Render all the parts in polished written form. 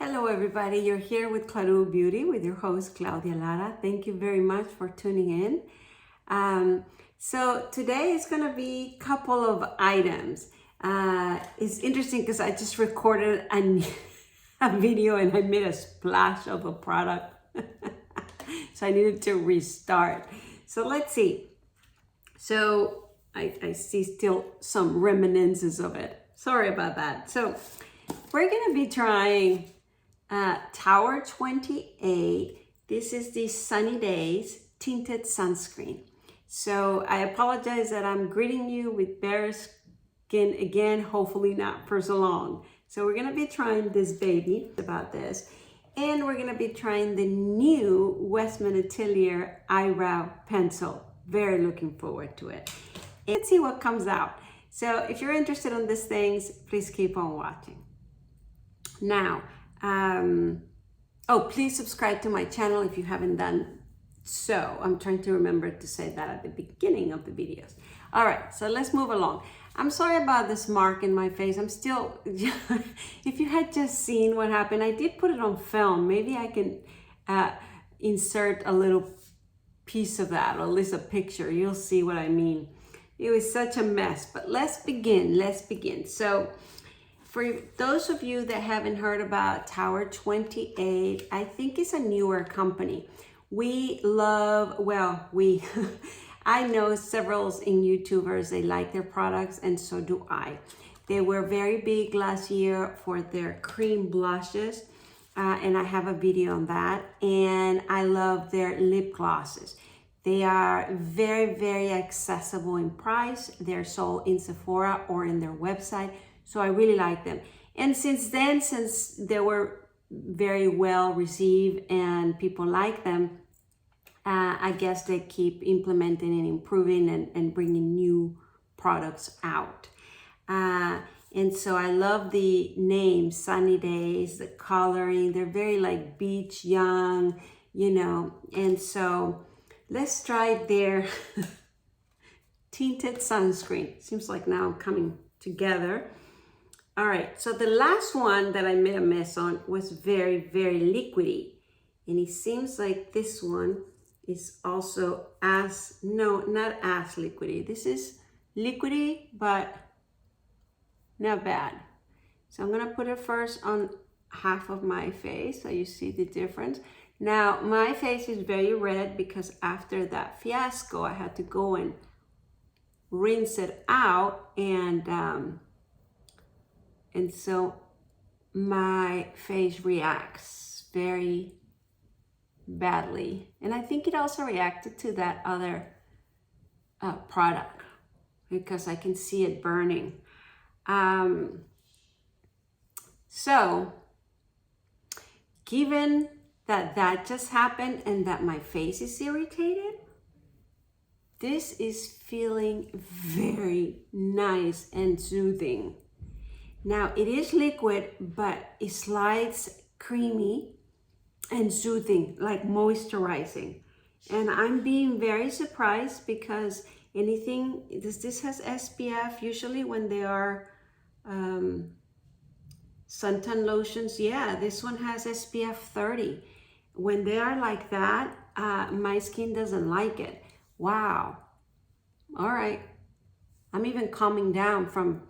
Hello everybody, you're here with Claro Beauty with your host Claudia Lara. Thank you very much for tuning in. So today is going to be a couple of items. It's interesting because I just recorded a video and I made a splash of a product. So I needed to restart. So let's see. So I see still some reminiscences of it. Sorry about that. So we're going to be trying Tower 28. This is the Sunny Days Tinted Sunscreen. So I apologize that I'm greeting you with bare skin again, hopefully not for so long. So we're going to be trying this baby about this. And we're going to be trying the new Westman Atelier Eyebrow Pencil. Very looking forward to it. And let's see what comes out. So if you're interested in these things, please keep on watching. Now, please subscribe to my channel if you haven't done so. I'm trying to remember to say that at the beginning of the videos. All right, so let's move along. I'm sorry about this mark in my face. I'm still, if you had just seen what happened, I did put it on film. Maybe I can insert a little piece of that, or at least a picture. You'll see what I mean. It was such a mess, but let's begin. So for those of you that haven't heard about Tower 28, I think it's a newer company. We love, I know several in YouTubers, they like their products, and so do I. They were very big last year for their cream blushes, and I have a video on that. And I love their lip glosses. They are very, very accessible in price. They're sold in Sephora or in their website. So I really like them. And since they were very well received and people like them, I guess they keep implementing and improving and bringing new products out. And so I love the name, Sunny Days, the coloring. They're very like beach young, you know. And so let's try their Tinted Sunscreen. Seems like now I'm coming together. All right, so the last one that I made a mess on was very, very liquidy. And it seems like this one is also not as liquidy. This is liquidy, but not bad. So I'm gonna put it first on half of my face so you see the difference. Now, my face is very red because after that fiasco, I had to go and rinse it out, and so my face reacts very badly. And I think it also reacted to that other product because I can see it burning. So given that just happened and that my face is irritated, this is feeling very nice and soothing. Now, it is liquid, but it slides creamy and soothing, like moisturizing. And I'm being very surprised because this has SPF. Usually when they are suntan lotions, yeah, this one has SPF 30. When they are like that, my skin doesn't like it. Wow. All right. I'm even calming down from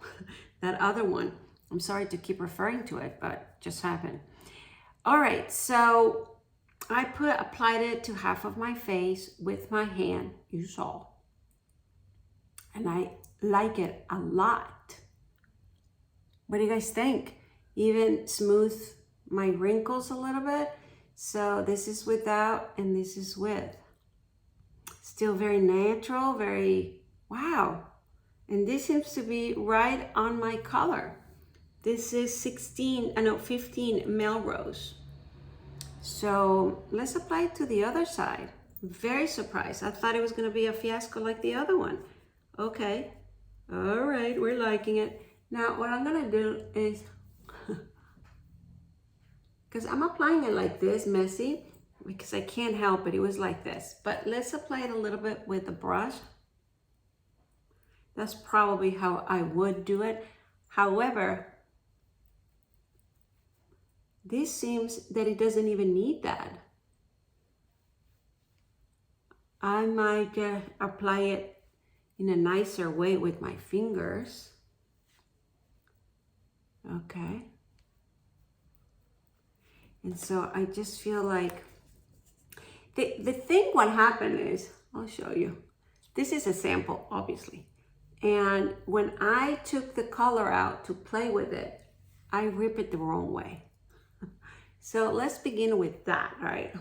that other one. I'm sorry to keep referring to it, but it just happened. All right, so I applied it to half of my face with my hand, you saw. And I like it a lot. What do you guys think? Even smooth my wrinkles a little bit. So this is without and this is with. Still very natural, very, wow. And this seems to be right on my color. This is 15 Melrose. So let's apply it to the other side. Very surprised. I thought it was going to be a fiasco like the other one. Okay. All right, we're liking it. Now what I'm going to do is, because I'm applying it like this, messy, because I can't help it. It was like this. But let's apply it a little bit with the brush. That's probably how I would do it. However, This seems that it doesn't even need that. I might apply it in a nicer way with my fingers. Okay. And so I just feel like, the thing what happened is, I'll show you. This is a sample, obviously. And when I took the color out to play with it, I ripped it the wrong way. So let's begin with that, right?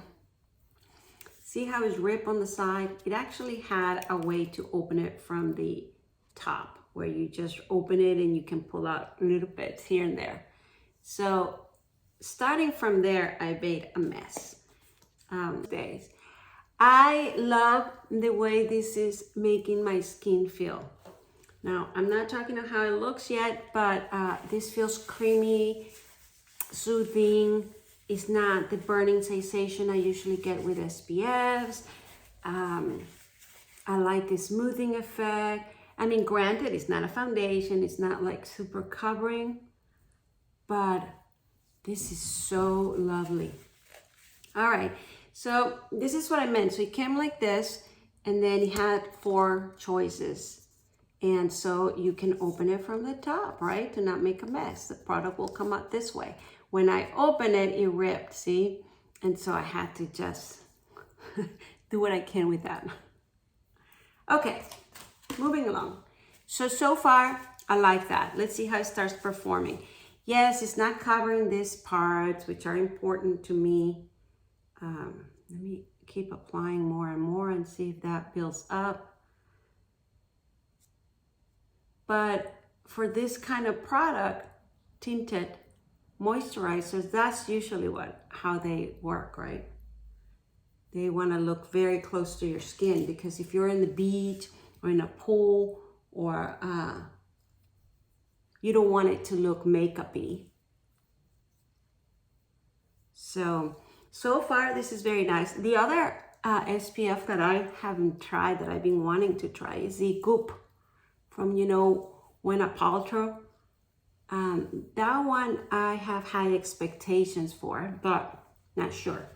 See how it's ripped on the side? It actually had a way to open it from the top, where you just open it and you can pull out little bits here and there. So starting from there, I made a mess. Days. I love the way this is making my skin feel. Now, I'm not talking about how it looks yet, but this feels creamy, soothing. It's not the burning sensation I usually get with SPFs. I like the smoothing effect. I mean, granted, it's not a foundation. It's not like super covering, but this is so lovely. All right, so this is what I meant. So it came like this, and then it had 4 choices. And so you can open it from the top, right? To not make a mess. The product will come out this way. When I open it, it ripped, see? And so I had to just do what I can with that. Okay, moving along. So far, I like that. Let's see how it starts performing. Yes, it's not covering these parts, which are important to me. Let me keep applying more and more and see if that builds up. But for this kind of product, tinted moisturizers, that's usually how they work, right? They want to look very close to your skin, because if you're in the beach or in a pool, or you don't want it to look makeup-y. So far this is very nice. The other SPF that I haven't tried, that I've been wanting to try, is the Goop from, you know, Gwyneth Paltrow. That one I have high expectations for, but not sure.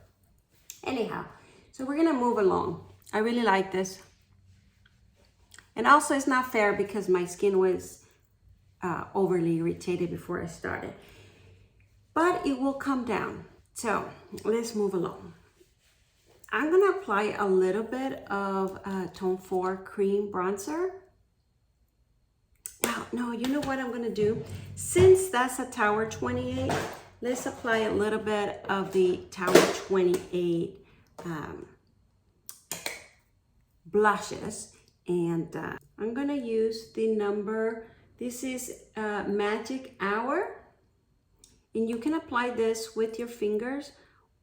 Anyhow, so we're gonna move along. I really like this. And also it's not fair because my skin was overly irritated before I started. But it will come down. So let's move along. I'm gonna apply a little bit of Tone 4 Cream Bronzer. Wow, no, you know what I'm gonna do? Since that's a Tower 28, let's apply a little bit of the Tower 28 blushes. And I'm gonna use the number, this is Magic Hour. And you can apply this with your fingers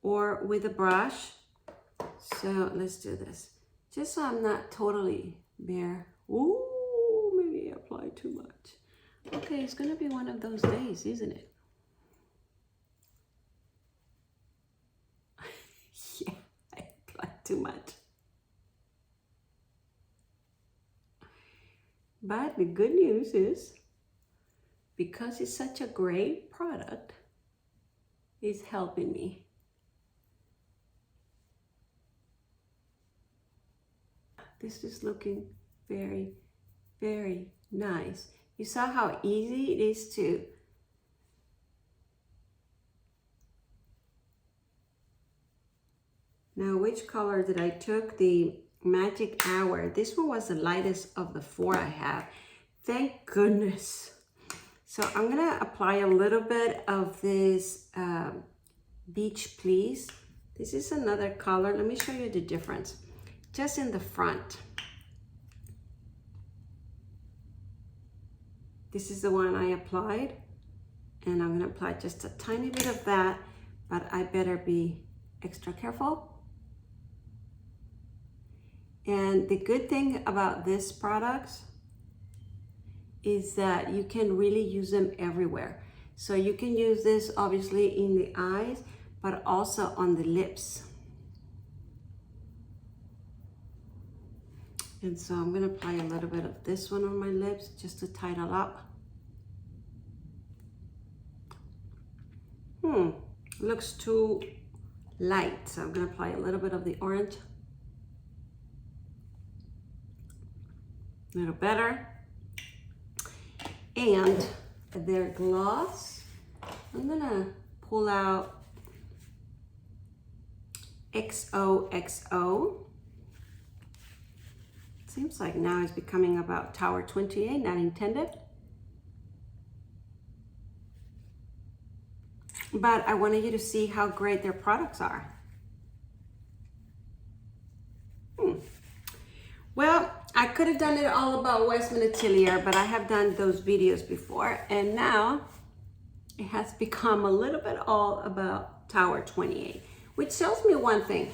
or with a brush. So let's do this. Just so I'm not totally bare. Ooh, maybe I applied too much. Okay, it's gonna be one of those days, isn't it? Yeah, I applied too much. But the good news is, because it's such a great product, it's helping me. This is looking very, very nice. You saw how easy it is to now, which color did I took? The Magic Hour. This one was the lightest of the 4 I have. Thank goodness. So I'm gonna apply a little bit of this Beach Please. This is another color. Let me show you the difference. Just in the front. This is the one I applied. And I'm gonna apply just a tiny bit of that, but I better be extra careful. And the good thing about this product is that you can really use them everywhere. So you can use this obviously in the eyes, but also on the lips. And so I'm gonna apply a little bit of this one on my lips just to tighten up. looks too light. So I'm gonna apply a little bit of the orange. A little better. And their gloss, I'm gonna pull out XOXO. Seems like now it's becoming about Tower 28, not intended. But I wanted you to see how great their products are. Well, I could have done it all about Westman Atelier, but I have done those videos before, and now it has become a little bit all about Tower 28, which tells me one thing.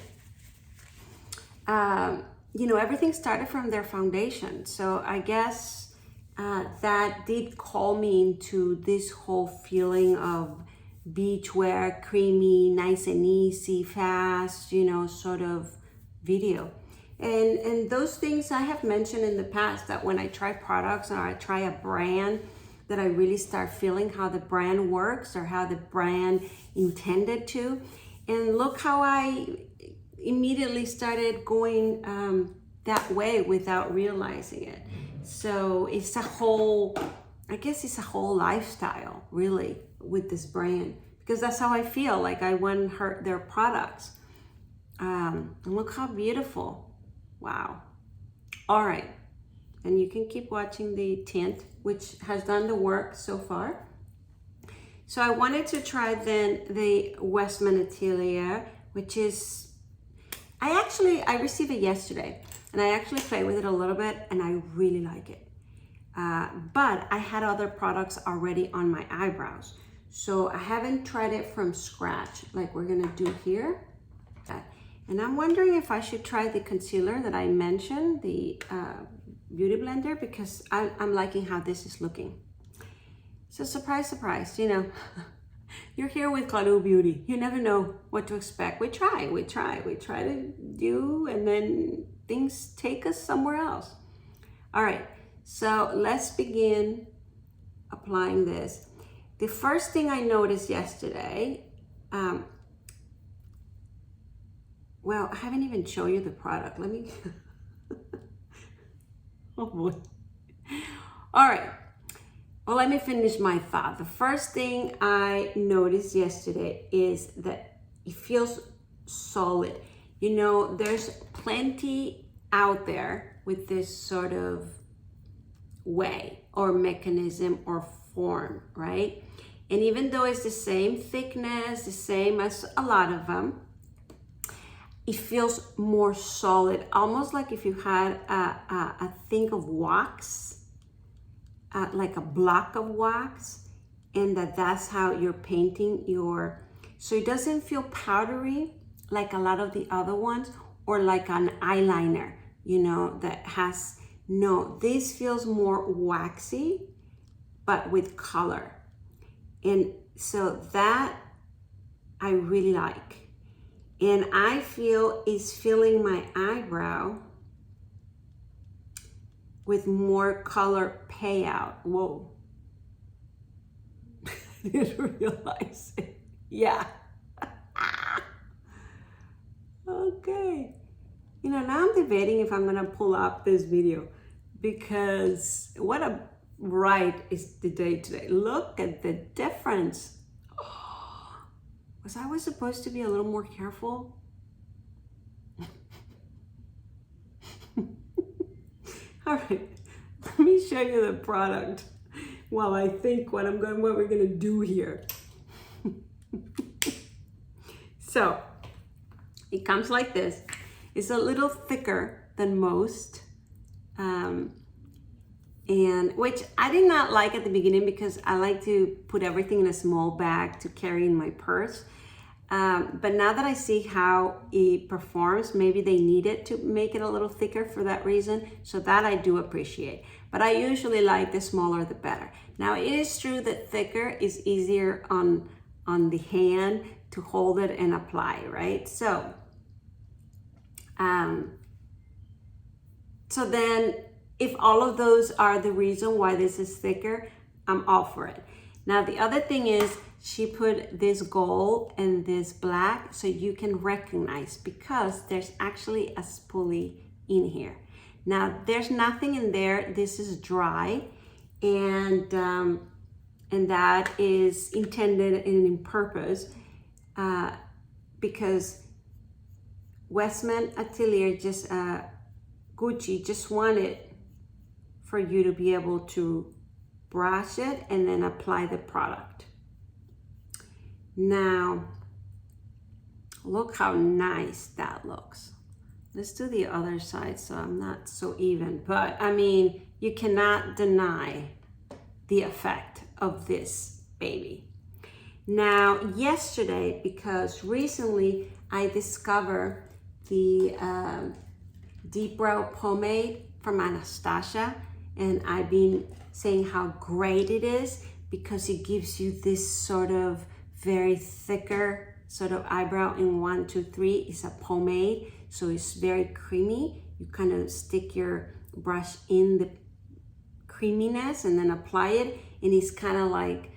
You know, everything started from their foundation. So I guess that did call me into this whole feeling of beachwear, creamy, nice and easy, fast, you know, sort of video. And those things I have mentioned in the past, that when I try products or I try a brand, that I really start feeling how the brand works or how the brand intended to. And look how I immediately started going that way without realizing it. So it's a whole, I guess it's a whole lifestyle really with this brand, because that's how I feel. Like I want their products. And look how beautiful. Wow. All right. And you can keep watching the tint, which has done the work so far. So I wanted to try then the Westman Atelier, which is, I received it yesterday, and I actually played with it a little bit, and I really like it. But I had other products already on my eyebrows. So I haven't tried it from scratch like we're gonna do here. And I'm wondering if I should try the concealer that I mentioned, the Beauty Blender, because I'm liking how this is looking. So surprise, surprise, you know, you're here with Cloud Beauty. You never know what to expect. We try to do, and then things take us somewhere else. All right, so let's begin applying this. The first thing I noticed yesterday, well, I haven't even shown you the product. Let me, oh boy. All right, well, let me finish my thought. The first thing I noticed yesterday is that it feels solid. You know, there's plenty out there with this sort of way or mechanism or form, right? And even though it's the same thickness, the same as a lot of them, it feels more solid, almost like if you had a thing of wax, like a block of wax, and that's how you're painting your, so it doesn't feel powdery like a lot of the other ones, or like an eyeliner, you know, that has, no, this feels more waxy, but with color. And so that I really like. And I feel is filling my eyebrow with more color payout. Whoa. I didn't realize it. Yeah. Okay. You know, now I'm debating if I'm gonna pull up this video, because what a bright is the day today. Look at the difference. I was supposed to be a little more careful? All right, let me show you the product while I think what we're gonna do here. So, it comes like this. It's a little thicker than most, and which I did not like at the beginning, because I like to put everything in a small bag to carry in my purse. But now that I see how it performs, maybe they need it to make it a little thicker for that reason. So that I do appreciate. But I usually like the smaller the better. Now it is true that thicker is easier on the hand to hold it and apply, right? So, so then if all of those are the reason why this is thicker, I'm all for it. Now the other thing is, she put this gold and this black so you can recognize, because there's actually a spoolie in here. Now there's nothing in there. This is dry, and that is intended and in purpose because Westman Atelier Gucci just wanted for you to be able to brush it and then apply the product. Now, look how nice that looks. Let's do the other side so I'm not so even, but I mean, you cannot deny the effect of this baby. Now, yesterday, because recently I discovered the Deep Brow Pomade from Anastasia, and I've been saying how great it is because it gives you this sort of very thicker sort of eyebrow in 1, 2, 3. It's a pomade, so it's very creamy. You kind of stick your brush in the creaminess and then apply it, and it's kind of like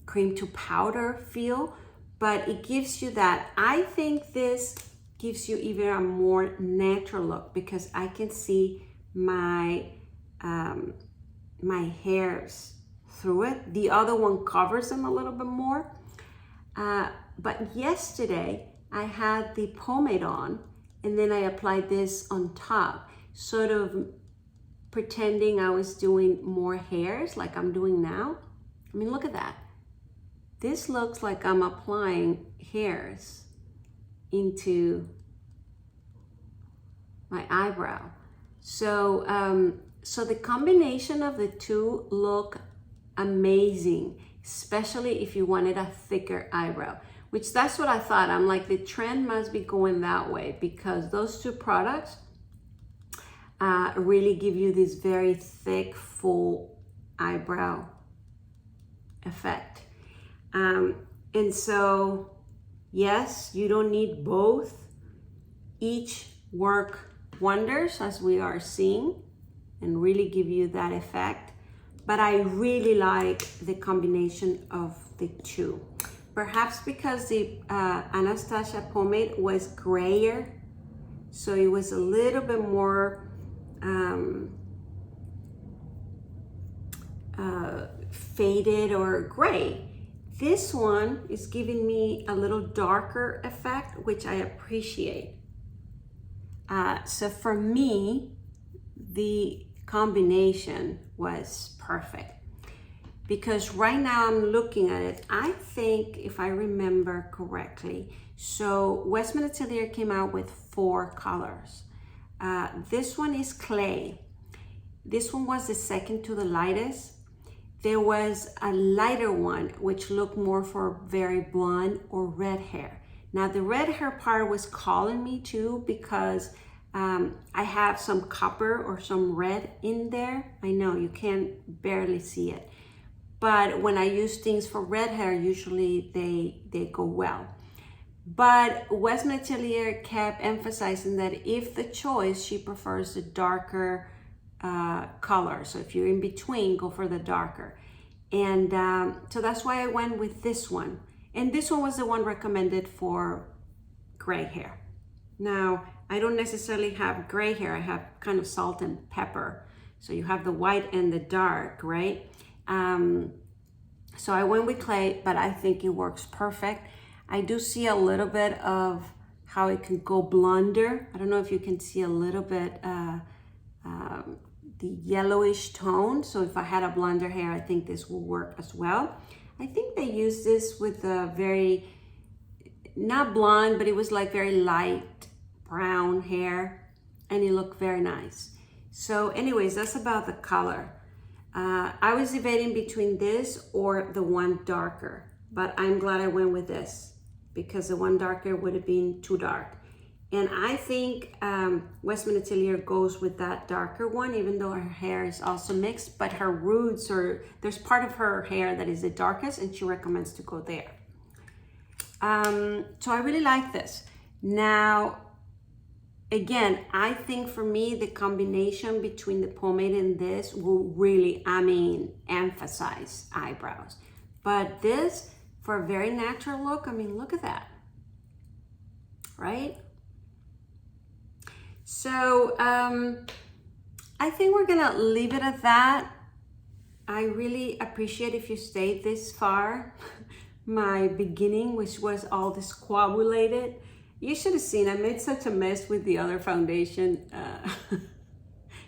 cream to powder feel, but it gives you that. I think this gives you even a more natural look because I can see my my hairs through it. The other one covers them a little bit more. But yesterday I had the pomade on, and then I applied this on top, sort of pretending I was doing more hairs like I'm doing now. I mean, look at that. This looks like I'm applying hairs into my eyebrow. So, so the combination of the two look amazing, especially if you wanted a thicker eyebrow, which that's what I thought. I'm like, the trend must be going that way because those two products really give you this very thick, full eyebrow effect. And so, yes, you don't need both. Each work wonders, as we are seeing, and really give you that effect. But I really like the combination of the two. Perhaps because the Anastasia pomade was grayer, so it was a little bit more faded or gray. This one is giving me a little darker effect, which I appreciate. So for me, the combination was perfect because right now I'm looking at it. I think, if I remember correctly, so Westman Atelier came out with 4 colors. This one is clay. This one was the second to the lightest. There was a lighter one which looked more for very blonde or red hair. Now the red hair part was calling me too because I have some copper or some red in there. I know you can barely see it, but when I use things for red hair, usually they go well. But Westman Atelier kept emphasizing that if the choice, she prefers the darker color. So if you're in between, go for the darker. And so that's why I went with this one. And this one was the one recommended for gray hair. Now, I don't necessarily have gray hair. I have kind of salt and pepper. So you have the white and the dark, right? So I went with clay, but I think it works perfect. I do see a little bit of how it can go blonder. I don't know if you can see a little bit the yellowish tone. So if I had a blonder hair, I think this will work as well. I think they used this with a very, not blonde, but it was like very light brown hair, and it looked very nice. So anyways, that's about the color. I was debating between this or the one darker, but I'm glad I went with this because the one darker would have been too dark. And I think Westman Atelier goes with that darker one, even though her hair is also mixed, but her roots, or there's part of her hair that is the darkest, and she recommends to go there. So I really like this. Now, again, I think for me, the combination between the pomade and this will really, emphasize eyebrows. But this, for a very natural look, I mean, look at that, right? So I think we're gonna leave it at that. I really appreciate if you stayed this far. My beginning, which was all discombobulated. You should have seen, I made such a mess with the other foundation.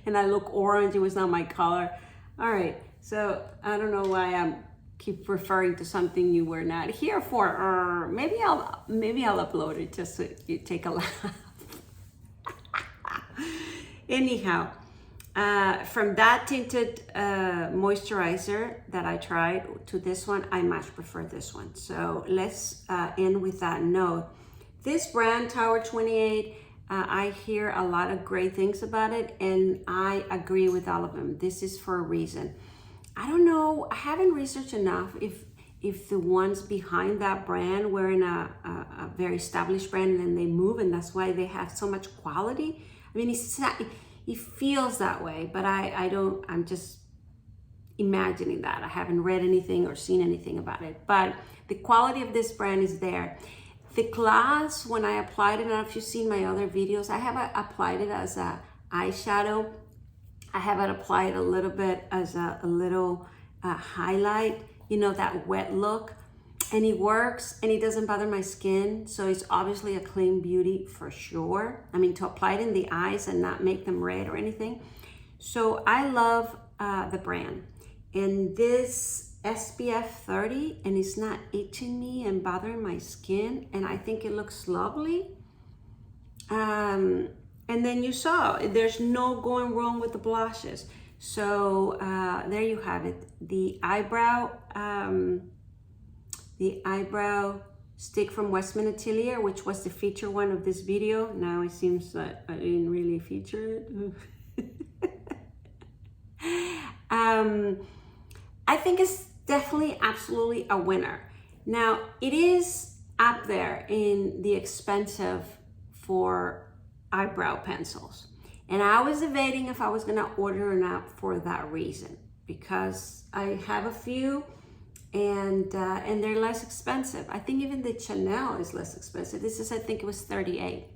And I look orange, it was not my color. All right, so I don't know why I keep referring to something you were not here for. Maybe I'll upload it just so you take a laugh. Anyhow, from that tinted moisturizer that I tried to this one, I much prefer this one. So let's end with that note. This brand, Tower 28, I hear a lot of great things about it, and I agree with all of them. This is for a reason. I don't know, I haven't researched enough if the ones behind that brand were in a very established brand and then they move, and that's why they have so much quality. I mean, it feels that way, but I'm just imagining that. I haven't read anything or seen anything about it, but the quality of this brand is there. The gloss, when I applied it, I don't know if you've seen my other videos, I have applied it as a eyeshadow. I have it applied a little bit as a little highlight, you know, that wet look. And it works, and it doesn't bother my skin. So it's obviously a clean beauty for sure. I mean, to apply it in the eyes and not make them red or anything. So I love the brand. And this SPF 30, and it's not itching me and bothering my skin, and I think it looks lovely. And then you saw, there's no going wrong with the blushes. So there you have it. The eyebrow stick from Westman Atelier, which was the feature one of this video. Now it seems that I didn't really feature it. I think it's definitely absolutely a winner. Now it is up there in the expensive for eyebrow pencils, and I was debating if I was gonna order or not for that reason, because I have a few and they're less expensive. I think even the Chanel is less expensive. This is, I think it was 38.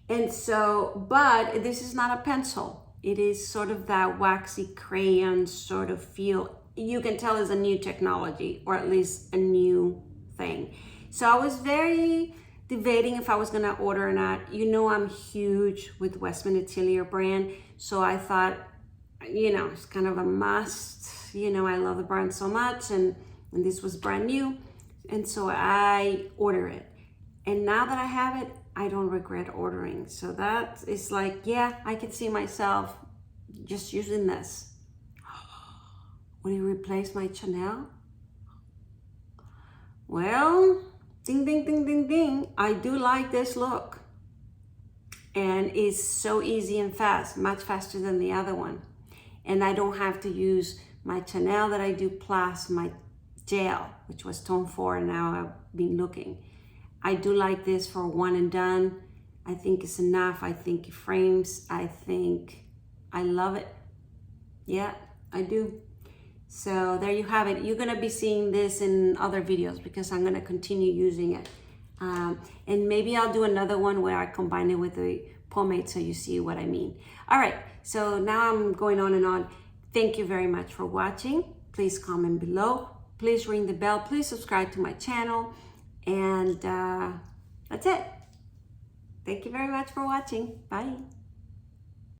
And so, but this is not a pencil. It is sort of that waxy crayon sort of feel. You can tell it's a new technology, or at least a new thing. So I was very debating if I was gonna order or not. You know, I'm huge with Westman Atelier brand. So I thought, you know, it's kind of a must. You know, I love the brand so much, and this was brand new. And so I order it. And now that I have it, I don't regret ordering. So that is like, yeah, I can see myself just using this. Will it replace my Chanel? Well, ding, ding, ding, ding, ding. I do like this look. And it's so easy and fast, much faster than the other one. And I don't have to use my Chanel that I do plus my gel, which was tone 4, and now I've been looking. I do like this for one and done. I think it's enough. I think it frames. I think I love it. Yeah, I do. So there you have it. You're gonna be seeing this in other videos because I'm gonna continue using it. And maybe I'll do another one where I combine it with the pomade so you see what I mean. All right, so now I'm going on and on. Thank you very much for watching. Please comment below. Please ring the bell. Please subscribe to my channel. And that's it. Thank you very much for watching. Bye.